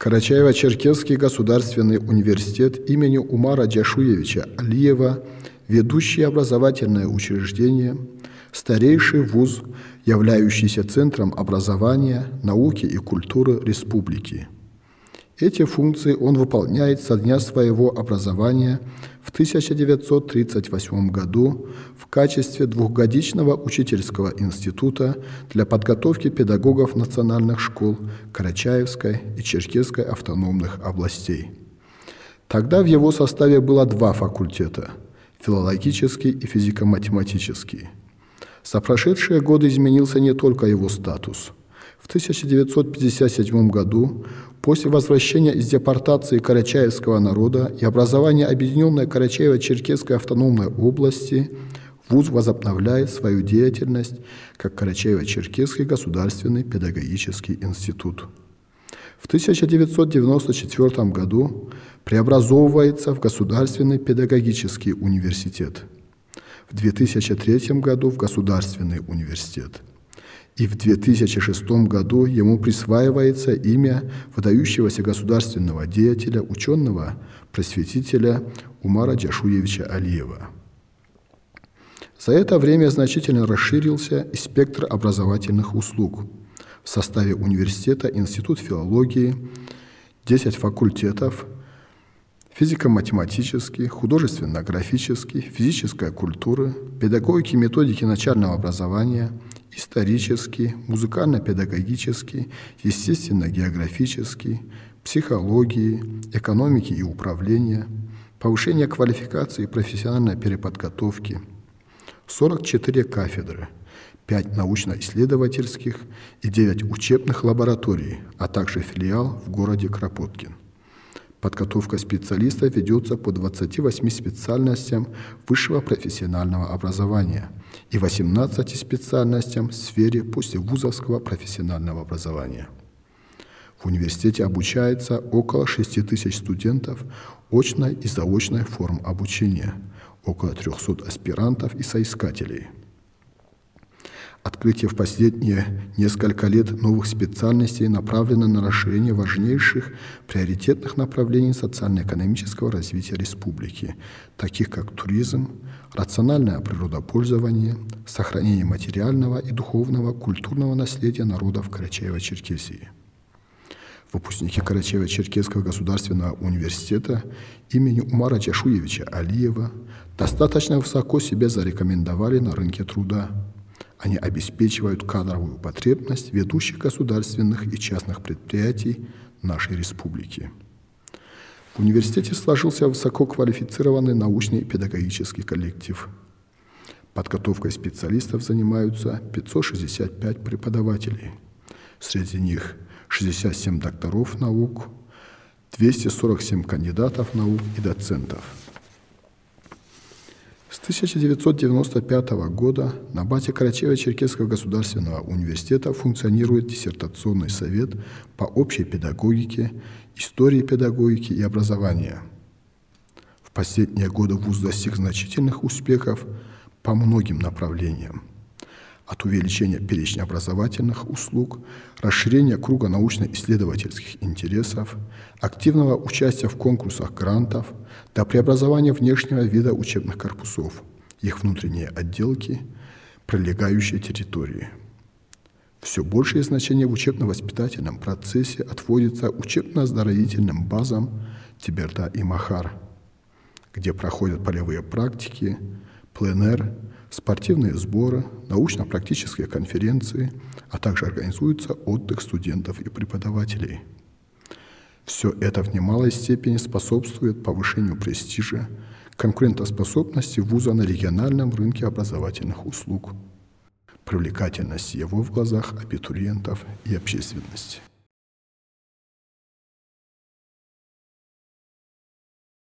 Карачаево-Черкесский государственный университет имени Умара Джашуевича Алиева – ведущее образовательное учреждение, старейший вуз, являющийся центром образования, науки и культуры республики. Эти функции он выполняет со дня своего образования в 1938 году в качестве двухгодичного учительского института для подготовки педагогов национальных школ Карачаевской и Черкесской автономных областей. Тогда в его составе было два факультета – филологический и физико-математический. За прошедшие годы изменился не только его статус. В 1957 году, после возвращения из депортации карачаевского народа и образования Объединенной Карачаево-Черкесской автономной области, вуз возобновляет свою деятельность как Карачаево-Черкесский государственный педагогический институт. В 1994 году преобразовывается в Государственный педагогический университет, в 2003 году в Государственный университет. И в 2006 году ему присваивается имя выдающегося государственного деятеля, ученого, просветителя Умара Джашуевича Алиева. За это время значительно расширился и спектр образовательных услуг. В составе университета Институт филологии, 10 факультетов, физико-математический, художественно-графический, физическая культура, педагогики и методики начального образования, исторический, музыкально-педагогический, естественно-географический, психологии, экономики и управления, повышение квалификации и профессиональной переподготовки, 44 кафедры, 5 научно-исследовательских и 9 учебных лабораторий, а также филиал в городе Кропоткин. Подготовка специалистов ведется по 28 специальностям высшего профессионального образования и 18 специальностям в сфере послевузовского профессионального образования. В университете обучается около 6 тысяч студентов очной и заочной форм обучения, около 300 аспирантов и соискателей. Открытие в последние несколько лет новых специальностей направлено на расширение важнейших приоритетных направлений социально-экономического развития республики, таких как туризм, рациональное природопользование, сохранение материального и духовного культурного наследия народов Карачаево-Черкесии. Выпускники Карачаево-Черкесского государственного университета имени Умара Джашуевича Алиева достаточно высоко себя зарекомендовали на рынке труда. Они обеспечивают кадровую потребность ведущих государственных и частных предприятий нашей республики. В университете сложился высококвалифицированный научный и педагогический коллектив. Подготовкой специалистов занимаются 565 преподавателей. Среди них 67 докторов наук, 247 кандидатов наук и доцентов. С 1995 года на базе Карачаево-Черкесского государственного университета функционирует диссертационный совет по общей педагогике, истории педагогики и образования. В последние годы вуз достиг значительных успехов по многим направлениям. От увеличения перечня образовательных услуг, расширения круга научно-исследовательских интересов, активного участия в конкурсах грантов до преобразования внешнего вида учебных корпусов, их внутренние отделки, прилегающие территории. Все большее значение в учебно-воспитательном процессе отводится учебно-оздоровительным базам Теберда и Махар, где проходят полевые практики, пленэр, спортивные сборы, научно-практические конференции, а также организуется отдых студентов и преподавателей. Все это в немалой степени способствует повышению престижа, конкурентоспособности вуза на региональном рынке образовательных услуг, привлекательности его в глазах абитуриентов и общественности.